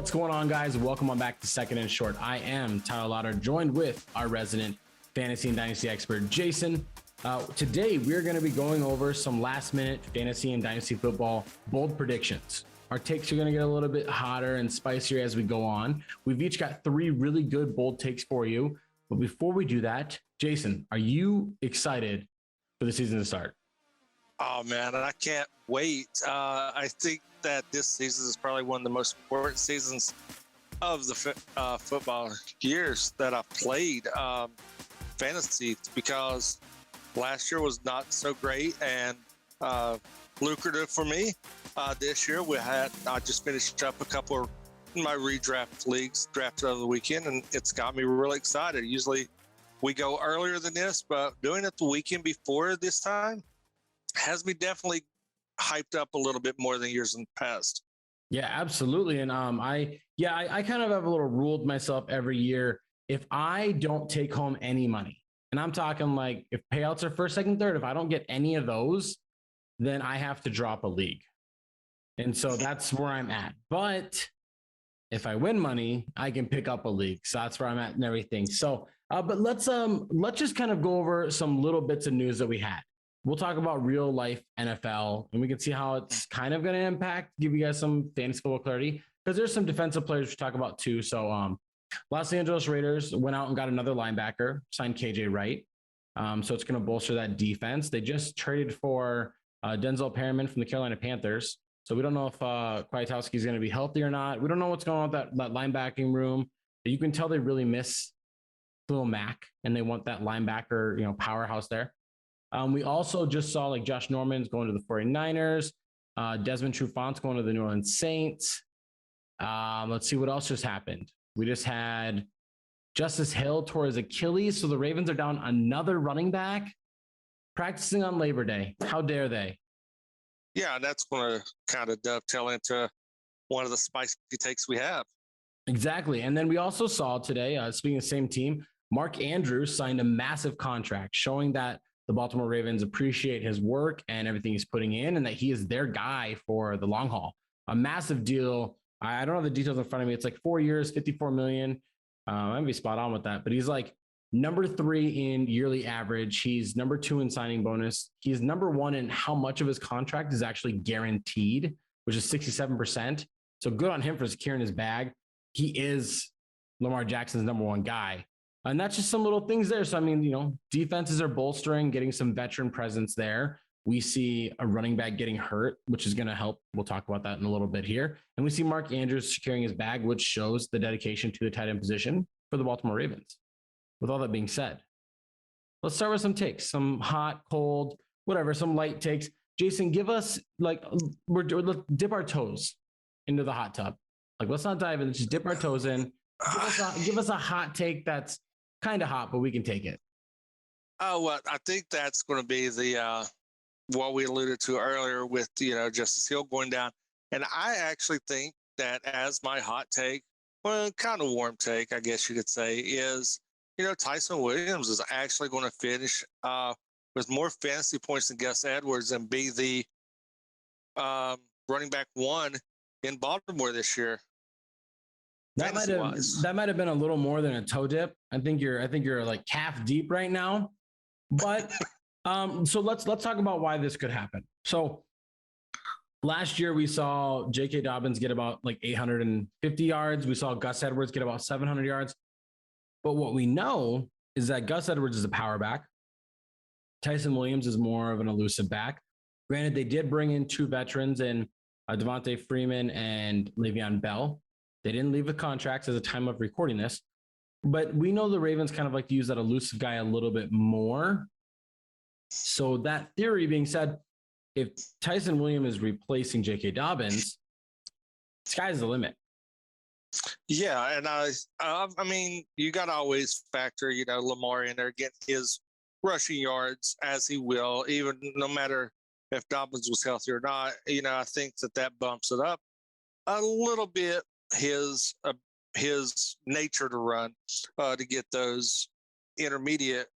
What's going on, guys? Welcome on back to Second and Short. I am Tyler Lauder, joined with our resident fantasy and dynasty expert, Jason. Today, we're going to be going over some last-minute fantasy and dynasty football bold predictions. Our takes are going to get a little bit hotter and spicier as we go on. We've each got 3 really good bold takes for you. But before we do that, Jason, are you excited for the season to start? Oh, man, I can't wait. I think that this season is probably one of the most important seasons of the football years that I've played fantasy, because last year was not so great and lucrative for me. This year I just finished up a couple of my redraft leagues drafted over the weekend, and it's got me really excited. Usually we go earlier than this, but doing it the weekend before this time has me definitely hyped up a little bit more than years in the past. Yeah, absolutely. And I kind of have a little rule with myself every year. If I don't take home any money, and I'm talking like if payouts are first, second, third, if I don't get any of those, then I have to drop a league. And so that's where I'm at. But if I win money, I can pick up a league. So that's where I'm at and everything. So, but let's just kind of go over some little bits of news that we had. We'll talk about real life NFL, and we can see how it's kind of going to impact, give you guys some fantasy football clarity, because there's some defensive players we talk about too. So Los Angeles Raiders went out and got another linebacker, signed KJ Wright. So it's going to bolster that defense. They just traded for Denzel Perryman from the Carolina Panthers. So we don't know if Kwiatkowski is going to be healthy or not. We don't know what's going on with that linebacking room. But you can tell they really miss Lil Mac, and they want that linebacker, powerhouse there. We also just saw like Josh Norman's going to the 49ers, Desmond Trufant's going to the New Orleans Saints. Let's see what else just happened. We just had Justice Hill tore his Achilles. So the Ravens are down another running back practicing on Labor Day. How dare they? Yeah, that's going to kind of dovetail into one of the spicy takes we have. Exactly. And then we also saw today, speaking of the same team, Mark Andrews signed a massive contract showing that the Baltimore Ravens appreciate his work and everything he's putting in, and that he is their guy for the long haul. A massive deal. I don't have the details in front of me. It's like 4 years, $54 million. I might be spot on with that, but he's like number 3 in yearly average. He's number 2 in signing bonus. He's number 1 in how much of his contract is actually guaranteed, which is 67%. So good on him for securing his bag. He is Lamar Jackson's number 1 guy. And that's just some little things there. So, I mean, defenses are bolstering, getting some veteran presence there. We see a running back getting hurt, which is going to help. We'll talk about that in a little bit here. And we see Mark Andrews securing his bag, which shows the dedication to the tight end position for the Baltimore Ravens. With all that being said, let's start with some takes, some hot, cold, whatever, some light takes. Jason, give us let's dip our toes into the hot tub. Let's not dive in, just dip our toes in. Give us a hot take that's kind of hot, but we can take it. Oh, well, I think that's going to be the what we alluded to earlier with Justice Hill going down. And I actually think that as my hot take, well, kind of warm take, I guess you could say, is Tyson Williams is actually going to finish with more fantasy points than Gus Edwards and be the running back 1 in Baltimore this year. That might have been a little more than a toe dip. I think you're like calf deep right now. But so let's talk about why this could happen. So last year we saw J.K. Dobbins get about like 850 yards. We saw Gus Edwards get about 700 yards. But what we know is that Gus Edwards is a power back. Tyson Williams is more of an elusive back. Granted, they did bring in 2 veterans in Devontae Freeman and Le'Veon Bell. They didn't leave the contracts at the time of recording this, but we know the Ravens kind of like to use that elusive guy a little bit more. So that theory being said, if Tyson Williams is replacing J.K. Dobbins, sky's the limit. Yeah, and I mean, you got to always factor, Lamar in there, getting his rushing yards as he will, even no matter if Dobbins was healthy or not. I think that bumps it up a little bit. His nature to run to get those intermediate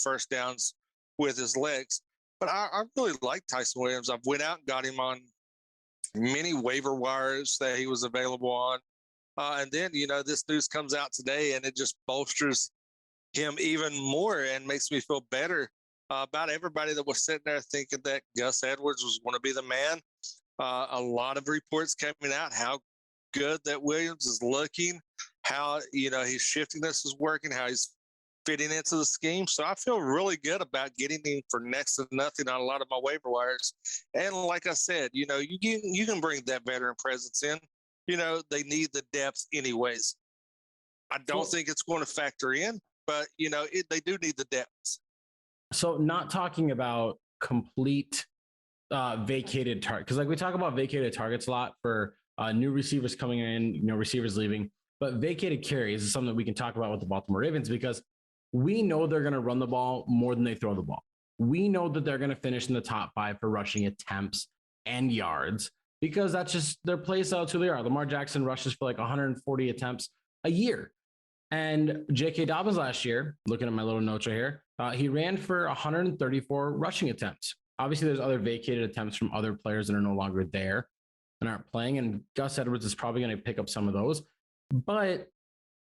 first downs with his legs. But I really like Tyson Williams. I've went out and got him on many waiver wires that he was available on. And then, this news comes out today and it just bolsters him even more and makes me feel better about everybody that was sitting there thinking that Gus Edwards was going to be the man. A lot of reports coming out how good that Williams is looking, how, his shiftiness is working, how he's fitting into the scheme. So I feel really good about getting him for next to nothing on a lot of my waiver wires. And like I said, you can bring that veteran presence in. They need the depth anyways. I don't think it's going to factor in, but they do need the depth. So not talking about complete vacated target, because like we talk about vacated targets a lot for new receivers coming in, receivers leaving, but vacated carries is something that we can talk about with the Baltimore Ravens because we know they're going to run the ball more than they throw the ball. We know that they're going to finish in the top 5 for rushing attempts and yards because that's just their play style. That's who they are. Lamar Jackson rushes for like 140 attempts a year. And J.K. Dobbins last year, looking at my little notes right here, he ran for 134 rushing attempts. Obviously, there's other vacated attempts from other players that are no longer there and aren't playing. And Gus Edwards is probably going to pick up some of those. But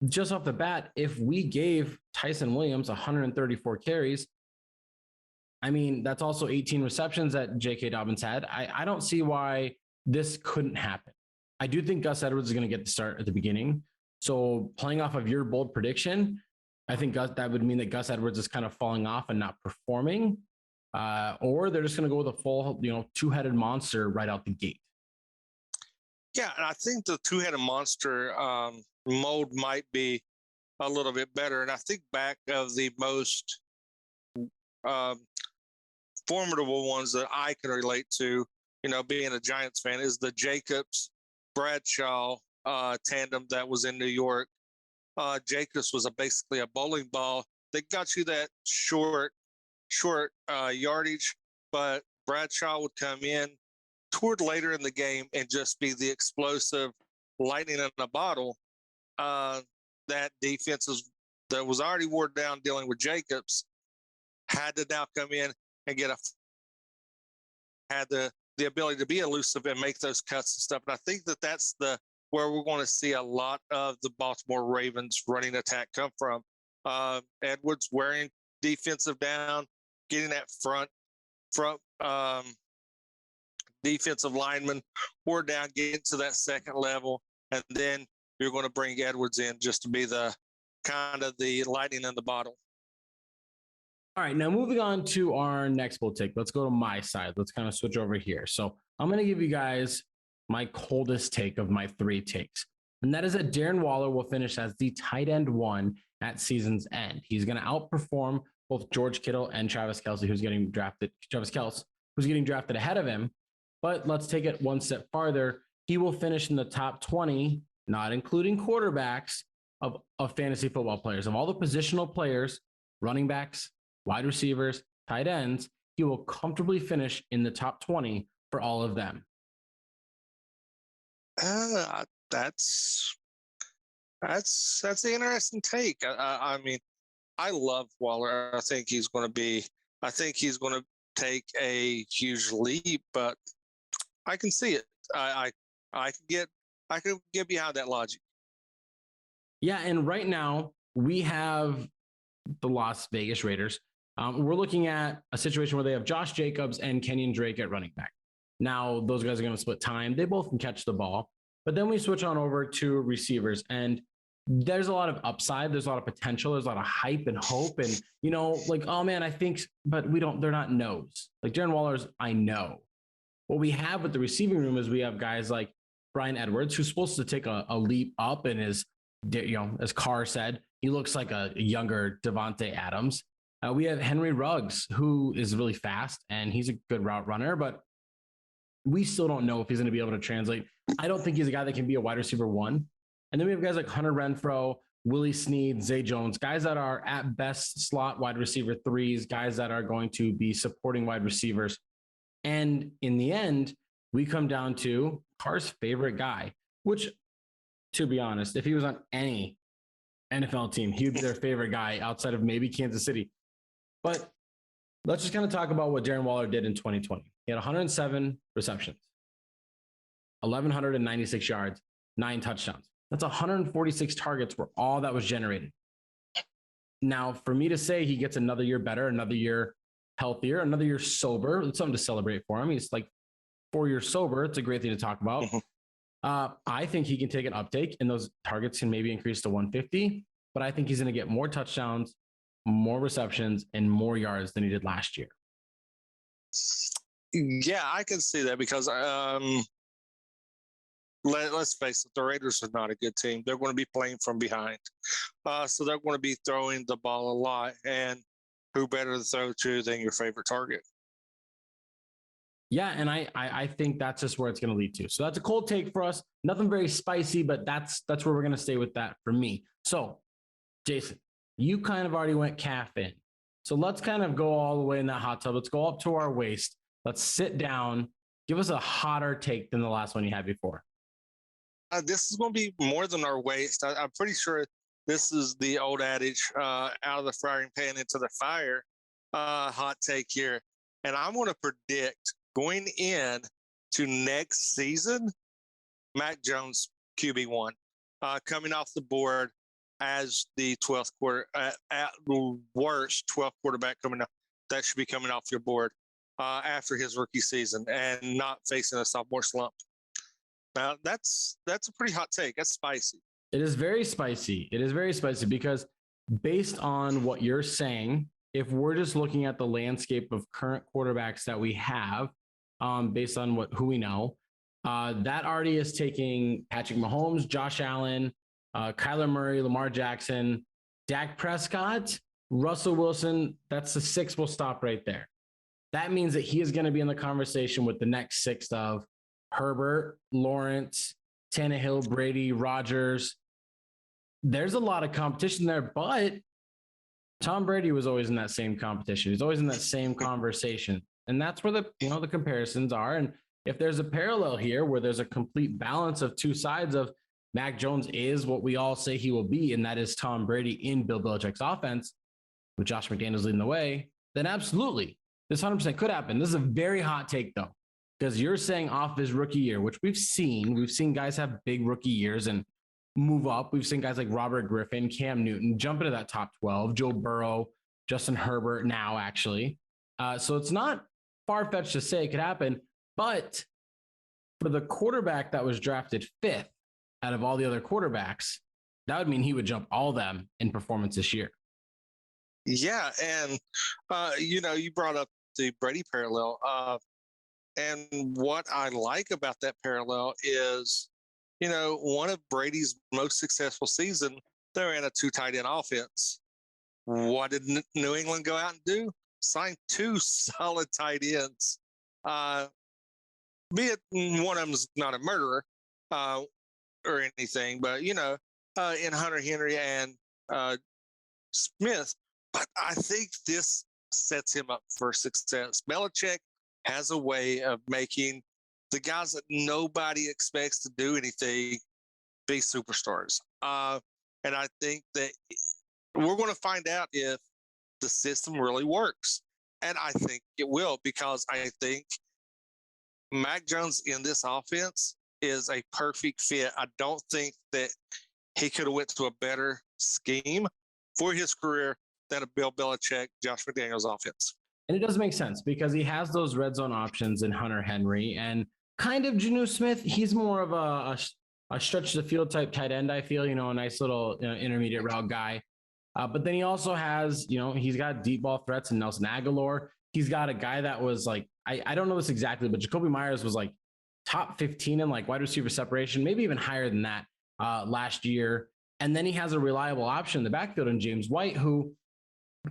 just off the bat, if we gave Tyson Williams 134 carries, I mean, that's also 18 receptions that J.K. Dobbins had. I don't see why this couldn't happen. I do think Gus Edwards is going to get the start at the beginning. So playing off of your bold prediction, I think that would mean that Gus Edwards is kind of falling off and not performing, or they're just going to go with a full, two-headed monster right out the gate. Yeah, and I think the two-headed monster mold might be a little bit better. And I think back of the most formidable ones that I can relate to, being a Giants fan, is the Jacobs Bradshaw tandem that was in New York. Jacobs was basically a bowling ball. They got you that short yardage, but Bradshaw would come in toward later in the game and just be the explosive lightning in a bottle. That defenses that was already wore down dealing with Jacobs had to now come in and had the ability to be elusive and make those cuts and stuff. And I think that's where we're going to see a lot of the Baltimore Ravens running attack come from. Edwards wearing defensive down, getting that front defensive lineman or down, getting to that second level, and then you're going to bring Edwards in just to be the kind of the lightning in the bottle. All right, now moving on to our next bold take. Let's go to my side. Let's kind of switch over here. So I'm going to give you guys my coldest take of my 3 takes. And that is that Darren Waller will finish as the tight end 1 at season's end. He's going to outperform both George Kittle and Travis Kelce, who's getting drafted ahead of him. But let's take it one step farther. He will finish in the top 20, not including quarterbacks, of fantasy football players. Of all the positional players, running backs, wide receivers, tight ends, he will comfortably finish in the top 20 for all of them. That's the interesting take. I mean, I love Waller. I think he's going to take a huge leap, but I can see it. I can get behind that logic. Yeah, and right now we have the Las Vegas Raiders. We're looking at a situation where they have Josh Jacobs and Kenyon Drake at running back. Now, those guys are going to split time. They both can catch the ball. But then we switch on over to receivers, and there's a lot of upside. There's a lot of potential. There's a lot of hype and hope. And, oh, man, I think, but they're not knows. Like Darren Waller's, I know. What we have with the receiving room is we have guys like Bryan Edwards, who's supposed to take a leap up and is, as Carr said, he looks like a younger Devontae Adams. We have Henry Ruggs, who is really fast, and he's a good route runner, but we still don't know if he's going to be able to translate. I don't think he's a guy that can be a wide receiver 1. And then we have guys like Hunter Renfrow, Willie Snead, Zay Jones, guys that are at best slot wide receiver 3s, guys that are going to be supporting wide receivers. And in the end, we come down to Carr's favorite guy, which, to be honest, if he was on any NFL team, he would be their favorite guy outside of maybe Kansas City. But let's just kind of talk about what Darren Waller did in 2020. He had 107 receptions, 1,196 yards, 9 touchdowns. That's 146 targets were all that was generated. Now, for me to say he gets another year better, another year healthier, another year sober, it's something to celebrate for him. He's like 4 years sober. It's a great thing to talk about. I think he can take an uptake and those targets can maybe increase to 150, but I think he's going to get more touchdowns, more receptions, and more yards than he did last year. Yeah, I can see that because let's face it, the Raiders are not a good team. They're going to be playing from behind. So they're going to be throwing the ball a lot. And who better to throw to than your favorite target? Yeah, and I think that's just where it's going to lead to. So that's a cold take for us. Nothing very spicy, but that's where we're going to stay with that for me. So, Jason, you kind of already went calf in. So let's kind of go all the way in that hot tub. Let's go up to our waist. Let's sit down. Give us a hotter take than the last one you had before. This is going to be more than our waist. I'm pretty sure this is the old adage, out of the frying pan into the fire, hot take here. And I'm going to predict going in to next season, Mac Jones, QB1, coming off the board as the 12th quarter, at the worst 12th quarterback coming up. That should be coming off your board after his rookie season and not facing a sophomore slump. Now, that's a pretty hot take. That's spicy. It is very spicy. It is very spicy because based on what you're saying, if we're just looking at the landscape of current quarterbacks that we have, based on who we know, that already is taking Patrick Mahomes, Josh Allen, Kyler Murray, Lamar Jackson, Dak Prescott, Russell Wilson. That's the 6. We'll stop right there. That means that he is going to be in the conversation with the next 6 of Herbert, Lawrence, Tannehill, Brady, Rodgers. There's a lot of competition there, but Tom Brady was always in that same competition. He's always in that same conversation. And that's where the comparisons are. And if there's a parallel here where there's a complete balance of two sides of Mac Jones is what we all say he will be, and that is Tom Brady in Bill Belichick's offense with Josh McDaniels leading the way, then absolutely, this 100% could happen. This is a very hot take, though, because you're saying off his rookie year, which we've seen. We've seen guys have big rookie years and move up. We've seen guys like Robert Griffin, Cam Newton jump into that top 12, Joe Burrow, Justin Herbert now, actually. So it's not far-fetched to say it could happen, but for the quarterback that was drafted 5th out of all the other quarterbacks, that would mean he would jump all of them in performance this year. Yeah, and, you brought up the Brady parallel. And what I like about that parallel is, one of Brady's most successful season, they ran a 2 tight end offense. What did New England go out and do? Sign 2 solid tight ends. Be it one of them's not a murderer or anything, but, in Hunter Henry and Smith. But I think this sets him up for success. Belichick has a way of making the guys that nobody expects to do anything be superstars. And I think that we're going to find out if the system really works. And I think it will, because I think Mac Jones in this offense is a perfect fit. I don't think that he could have went to a better scheme for his career than a Bill Belichick, Josh McDaniels offense. And it does make sense because he has those red zone options in Hunter Henry and kind of Geno Smith. He's more of a stretch the field type tight end, I feel, a nice little intermediate route guy. But then he also has, he's got deep ball threats in Nelson Aguilar. He's got a guy that was like, I don't know this exactly, but Jacoby Myers was like top 15 in like wide receiver separation, maybe even higher than that last year. And then he has a reliable option in the backfield in James White, who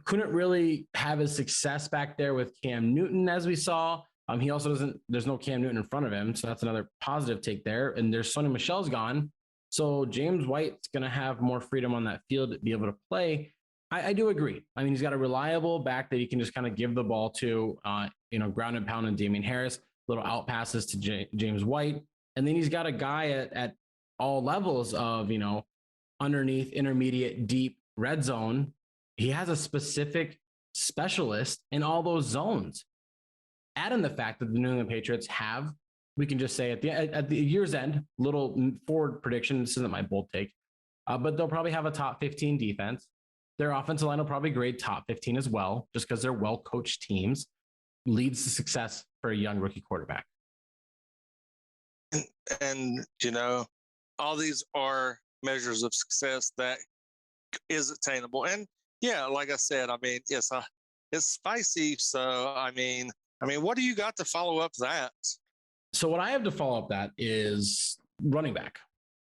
couldn't really have his success back there with Cam Newton, as we saw. He also there's no Cam Newton in front of him. So that's another positive take there. And there's Sonny Michel's gone. So James White's going to have more freedom on that field to be able to play. I do agree. I mean, he's got a reliable back that he can just kind of give the ball to, ground and pound and Damian Harris, little out passes to James White. And then he's got a guy at all levels of, underneath, intermediate, deep, red zone. He has a specific specialist in all those zones. Add in the fact that the New England Patriots have we can just say at the year's end, little forward prediction. This isn't my bold take, but they'll probably have a top 15 defense. Their offensive line will probably grade top 15 as well, just because they're well-coached teams. Leads to success for a young rookie quarterback. And all these are measures of success that is attainable. And yeah, like I said, it's spicy. So what do you got to follow up that? So what I have to follow up that is running back.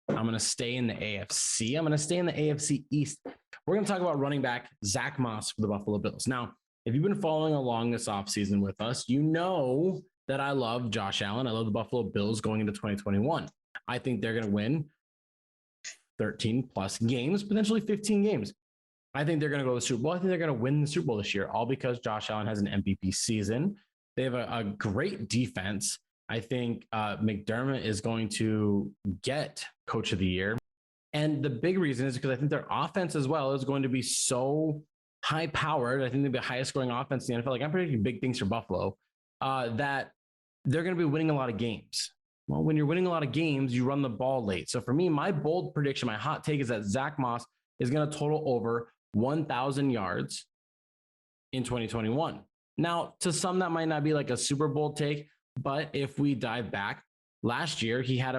I'm going to stay in the AFC. I'm going to stay in the AFC East. We're going to talk about running back Zach Moss for the Buffalo Bills. Now, if you've been following along this offseason with us, you know that I love Josh Allen. I love the Buffalo Bills going into 2021. I think they're going to win 13 plus games, potentially 15 games. I think they're going to go to the Super Bowl. I think they're going to win the Super Bowl this year, all because Josh Allen has an MVP season. They have a great defense. I think McDermott is going to get Coach of the Year. And the big reason is because I think their offense as well is going to be so high powered. I think they'll be the highest scoring offense in the NFL. Like, I'm predicting big things for Buffalo, that they're going to be winning a lot of games. Well, when you're winning a lot of games, you run the ball late. So for me, my bold prediction, my hot take is that Zach Moss is going to total over 1,000 yards in 2021. Now, to some, that might not be like a super bold take, but if we dive back, last year, he had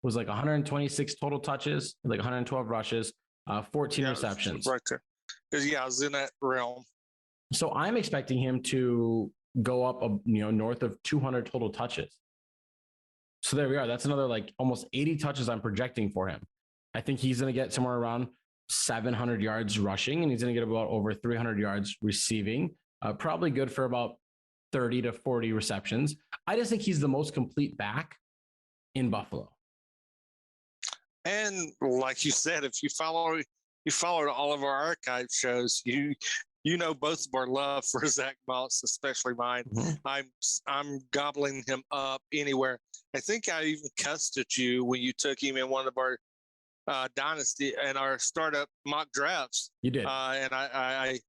was like 126 total touches, like 112 rushes, 14 receptions. Right there. Yeah, I was in that realm. So I'm expecting him to go up, north of 200 total touches. So there we are. That's another like almost 80 touches I'm projecting for him. I think he's going to get somewhere around 700 yards rushing, and he's going to get about over 300 yards receiving. Probably good for about 30 to 40 receptions. I just think he's the most complete back in Buffalo. And like you said, if you followed all of our archive shows, you both of our love for Zach Moss, especially mine. Mm-hmm. I'm gobbling him up anywhere. I think I even cussed at you when you took him in one of our dynasty and our startup mock drafts. You did, and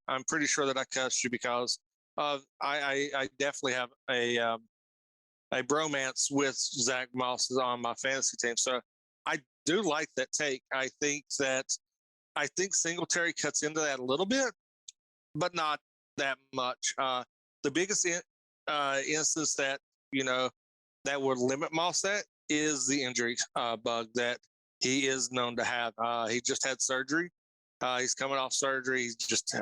I'm pretty sure that I cussed you because I definitely have a bromance with Zach Moss on my fantasy team. So I do like that take. I think Singletary cuts into that a little bit, but not that much. The biggest instance that that would limit Moss that is the injury bug that he is known to have. He just had surgery. He's coming off surgery. He's just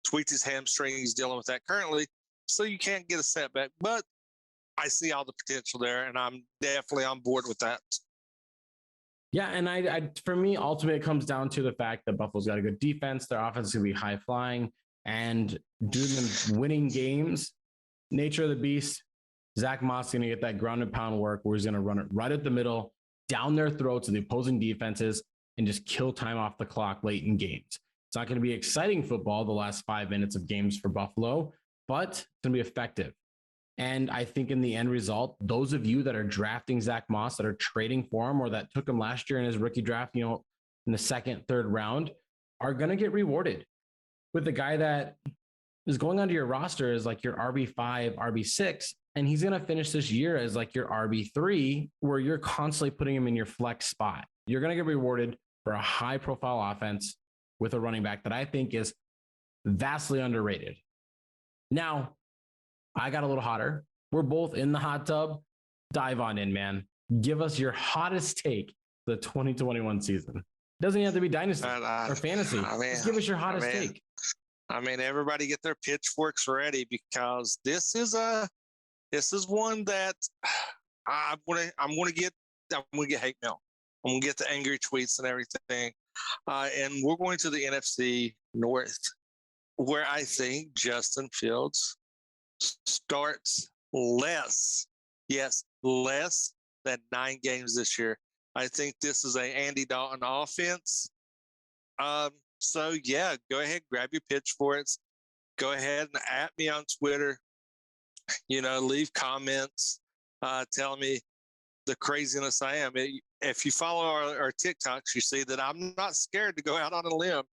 tweaked his hamstring. He's dealing with that currently, so you can't get a setback. But I see all the potential there, and I'm definitely on board with that. Yeah, and I for me, ultimately, it comes down to the fact that Buffalo's got a good defense. Their offense is going to be high flying, and due to them winning games, nature of the beast, Zach Moss is going to get that ground and pound work where he's going to run it right at the middle, down their throats of the opposing defenses, and just kill time off the clock late in games. It's not going to be exciting football the last 5 minutes of games for Buffalo, but it's going to be effective. And I think in the end result, those of you that are drafting Zach Moss, that are trading for him, or that took him last year in his rookie draft, in the second, third round, are going to get rewarded with the guy that is going onto your roster as like your RB5, RB6, and he's going to finish this year as like your RB3, where you're constantly putting him in your flex spot. You're going to get rewarded for a high profile offense with a running back that I think is vastly underrated. Now, I got a little hotter. We're both in the hot tub. Dive on in, man. Give us your hottest take for the 2021 season. Doesn't even have to be dynasty or fantasy. Just give us your hottest take. Everybody get their pitchforks ready, because this is one that I'm gonna get hate mail. I'm gonna get the angry tweets and everything. And we're going to the NFC North, where I think Justin Fields starts less than 9 games this year. I think this is a Andy Dalton offense. So yeah, go ahead, grab your pitchforks. Go ahead and at me on Twitter. Leave comments, tell me the craziness I am. If you follow our TikToks, you see that I'm not scared to go out on a limb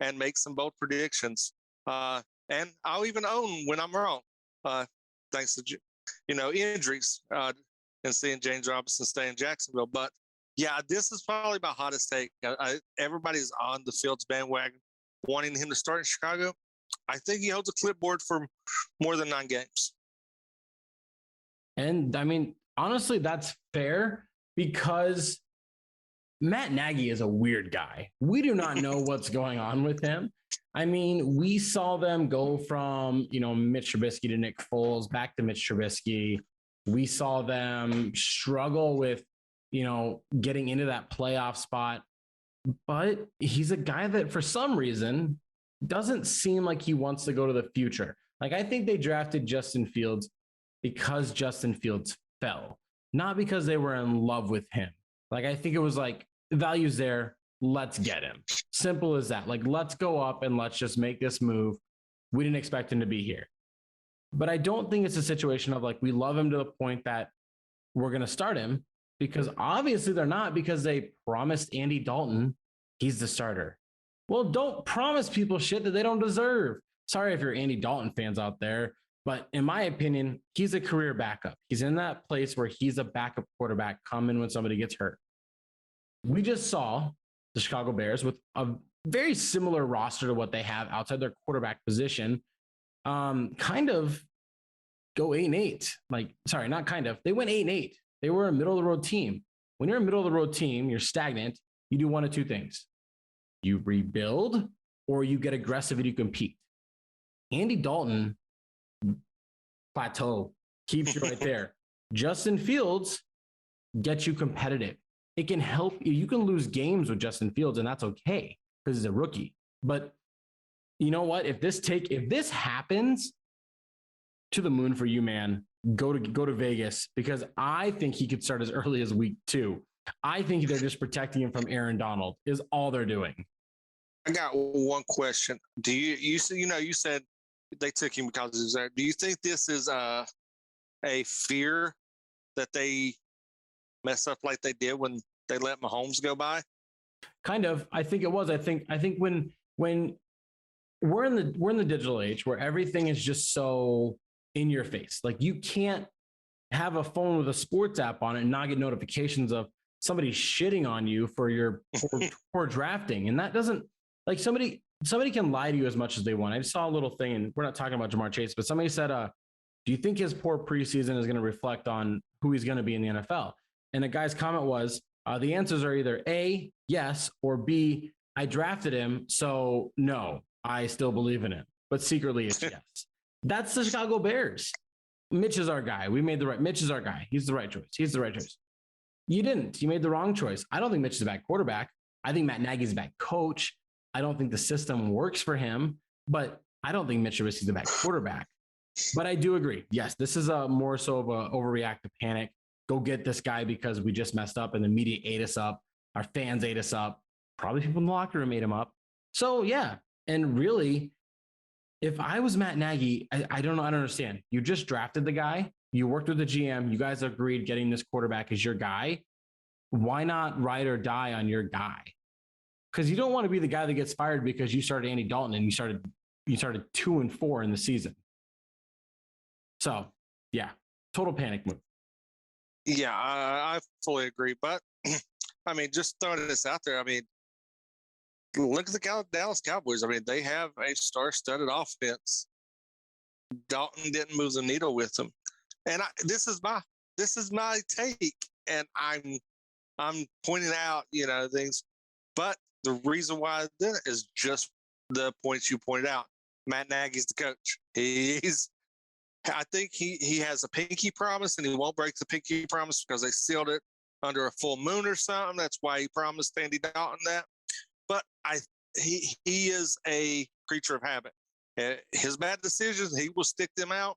and make some bold predictions. And I'll even own when I'm wrong. Thanks to injuries and seeing James Robinson stay in Jacksonville. But yeah, this is probably my hottest take. Everybody's on the Fields bandwagon, wanting him to start in Chicago. I think he holds a clipboard for more than 9 games. And I mean, honestly, that's fair because Matt Nagy is a weird guy. We do not know what's going on with him. I mean, we saw them go from, Mitch Trubisky to Nick Foles, back to Mitch Trubisky. We saw them struggle with, getting into that playoff spot. But he's a guy that for some reason doesn't seem like he wants to go to the future. Like, I think they drafted Justin Fields because Justin Fields fell, not because they were in love with him. Like, I think it was like, value's there. Let's get him. Simple as that. Like, let's go up and let's just make this move. We didn't expect him to be here. But I don't think it's a situation of like, we love him to the point that we're going to start him, because obviously they're not, because they promised Andy Dalton he's the starter. Well, don't promise people shit that they don't deserve. Sorry if you're Andy Dalton fans out there, but in my opinion, he's a career backup. He's in that place where he's a backup quarterback, come in when somebody gets hurt. We just saw the Chicago Bears with a very similar roster to what they have outside their quarterback position, kind of go 8-8. They went 8-8. They were a middle of the road team. When you're a middle of the road team, you're stagnant. You do one of two things. You rebuild or you get aggressive and you compete. Andy Dalton, plateau, keeps you right there. Justin Fields gets you competitive. It can help you. You can lose games with Justin Fields, and that's okay because he's a rookie. But you know what? If this happens, to the moon for you, man. Go to Vegas, because I think he could start as early as week 2. I think they're just protecting him from Aaron Donald is all they're doing. I got one question. Do you said they took him because he was there. Do you think this is a fear that they mess up like they did when they let Mahomes go by? Kind of. I think it was. I think when we're in the digital age where everything is just so in your face, like you can't have a phone with a sports app on it and not get notifications of somebody shitting on you for your poor drafting. And that doesn't, like, somebody can lie to you as much as they want. I just saw a little thing, and we're not talking about Jamar Chase, but somebody said, do you think his poor preseason is going to reflect on who he's going to be in the NFL? And the guy's comment was, the answers are either A, yes, or B, I drafted him, so no, I still believe in him. But secretly it's yes. That's the Chicago Bears. Mitch is our guy. Mitch is our guy. He's the right choice. You didn't. You made the wrong choice. I don't think Mitch is a bad quarterback. I think Matt Nagy's a bad coach. I don't think the system works for him, but I don't think Mitch Trubisky's a bad quarterback. But I do agree. Yes, this is more so of a overreactive panic. Go get this guy because we just messed up and the media ate us up. Our fans ate us up. Probably people in the locker room ate him up. So yeah. And really, if I was Matt Nagy, I don't know. I don't understand. You just drafted the guy. You worked with the GM. You guys agreed getting this quarterback as your guy. Why not ride or die on your guy? Because you don't want to be the guy that gets fired because you started Andy Dalton and you started 2-4 in the season. So yeah, total panic move. Yeah, I fully agree. But I mean, just throwing this out there. I mean, look at the Dallas Cowboys. I mean, they have a star-studded offense. Dalton didn't move the needle with them, and this is my take, and I'm pointing out things, but the reason why I did it is just the points you pointed out. Matt Nagy's the coach. I think he has a pinky promise, and he won't break the pinky promise because they sealed it under a full moon or something. That's why he promised Andy Dalton that. But he is a creature of habit. His bad decisions, he will stick them out,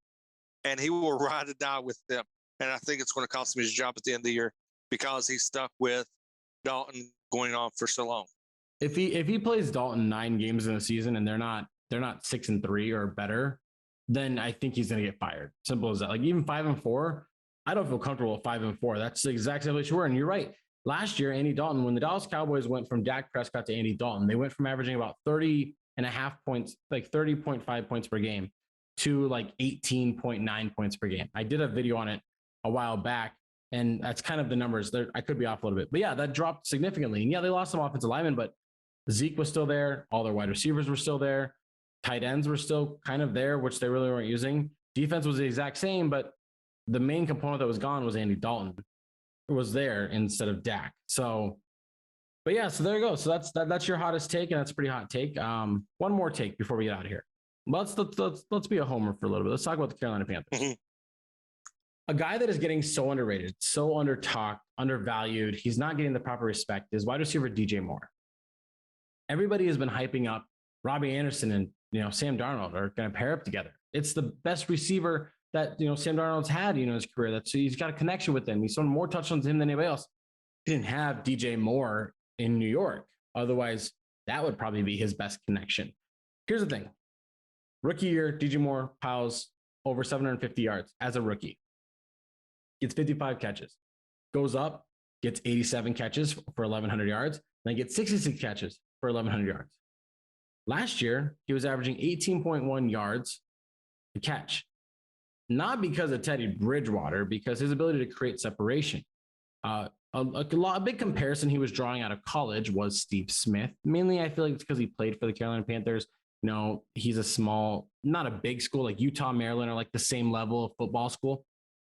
and he will ride or die with them. And I think it's going to cost him his job at the end of the year because he's stuck with Dalton going on for so long. If he plays Dalton 9 games in a season and they're not 6-3 or better, then I think he's going to get fired. Simple as that. Like even 5-4, I don't feel comfortable with 5-4. That's the exact situation we're in. You're right. Last year, Andy Dalton, when the Dallas Cowboys went from Dak Prescott to Andy Dalton, they went from averaging about 30.5 points, like 30.5 points per game, to like 18.9 points per game. I did a video on it a while back, and that's kind of the numbers there. I could be off a little bit, but yeah, that dropped significantly. And yeah, they lost some offensive linemen, but Zeke was still there. All their wide receivers were still there. Tight ends were still kind of there, which they really weren't using. Defense was the exact same, but the main component that was gone was Andy Dalton, who was there instead of Dak. So, but yeah, so there you go. So that's your hottest take, and that's a pretty hot take. One more take before we get out of here. Let's be a homer for a little bit. Let's talk about the Carolina Panthers. A guy that is getting so underrated, so under-talked, undervalued, he's not getting the proper respect, is wide receiver DJ Moore. Everybody has been hyping up Robbie Anderson and Sam Darnold are going to pair up together. It's the best receiver that Sam Darnold's had in his career. That's he's got a connection with him. He's thrown more touchdowns to him than anybody else. He didn't have DJ Moore in New York. Otherwise, that would probably be his best connection. Here's the thing. Rookie year, DJ Moore piles over 750 yards as a rookie. Gets 55 catches. Goes up, gets 87 catches for 1,100 yards. Then gets 66 catches for 1,100 yards. Last year, he was averaging 18.1 yards a catch. Not because of Teddy Bridgewater, because his ability to create separation. A big comparison he was drawing out of college was Steve Smith. Mainly, I feel like it's because he played for the Carolina Panthers. He's a small, not a big school like Utah, Maryland, or like the same level of football school.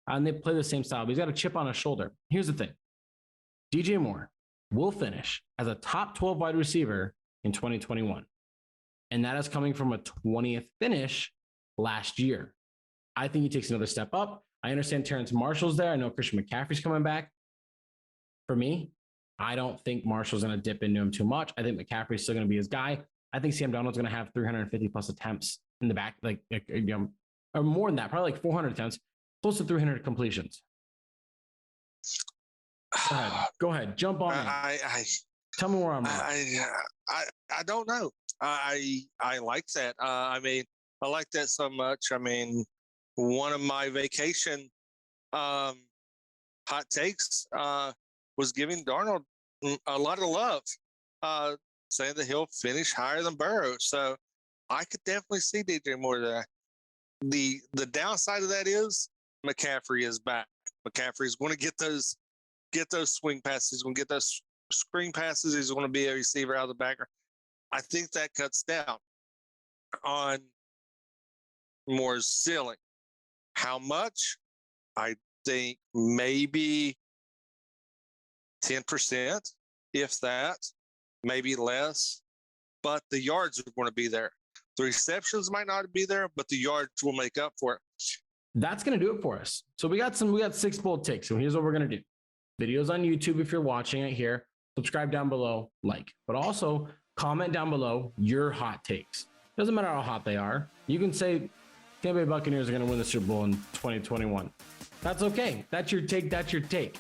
And they play the same style, but he's got a chip on his shoulder. Here's the thing. DJ Moore will finish as a top 12 wide receiver in 2021. And that is coming from a 20th finish last year. I think he takes another step up. I understand Terrence Marshall's there. I know Christian McCaffrey's coming back. For me, I don't think Marshall's going to dip into him too much. I think McCaffrey's still going to be his guy. I think Sam Darnold's going to have 350 plus attempts in the back, or more than that, probably like 400 attempts, close to 300 completions. Go ahead. Jump on in. Tell me where I'm wrong. I don't know. I like that. I like that so much. One of my vacation hot takes was giving Darnold a lot of love, saying that he'll finish higher than Burrow. So I could definitely see DJ Moore there. The downside of that is McCaffrey is back. McCaffrey's going to get those swing passes. He's going to get those screen passes. He's going to be a receiver out of the background. I think that cuts down on Moore's ceiling. How much? I think maybe 10%, if that, maybe less. But the yards are going to be there. The receptions might not be there, but the yards will make up for it. That's going to do it for us. So we got 6 bold takes. So here's what we're going to do. Videos on YouTube if you're watching it here. Subscribe down below, but also comment down below your hot takes. Doesn't matter how hot they are. You can say Tampa Bay Buccaneers are going to win the Super Bowl in 2021. That's okay. That's your take.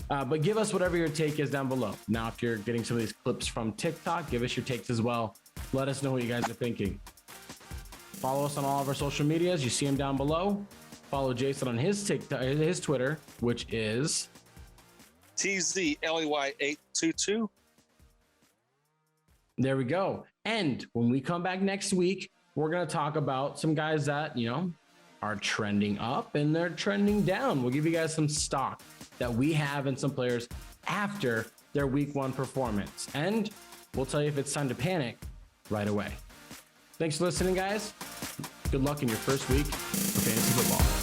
But give us whatever your take is down below. Now, if you're getting some of these clips from TikTok, give us your takes as well. Let us know what you guys are thinking. Follow us on all of our social medias. You see them down below. Follow Jason on his Twitter, which is TZLEY822. There we go. And when we come back next week, we're going to talk about some guys that, are trending up and they're trending down. We'll give you guys some stock that we have in some players after their week 1 performance. And we'll tell you if it's time to panic right away. Thanks for listening, guys. Good luck in your first week of fantasy football.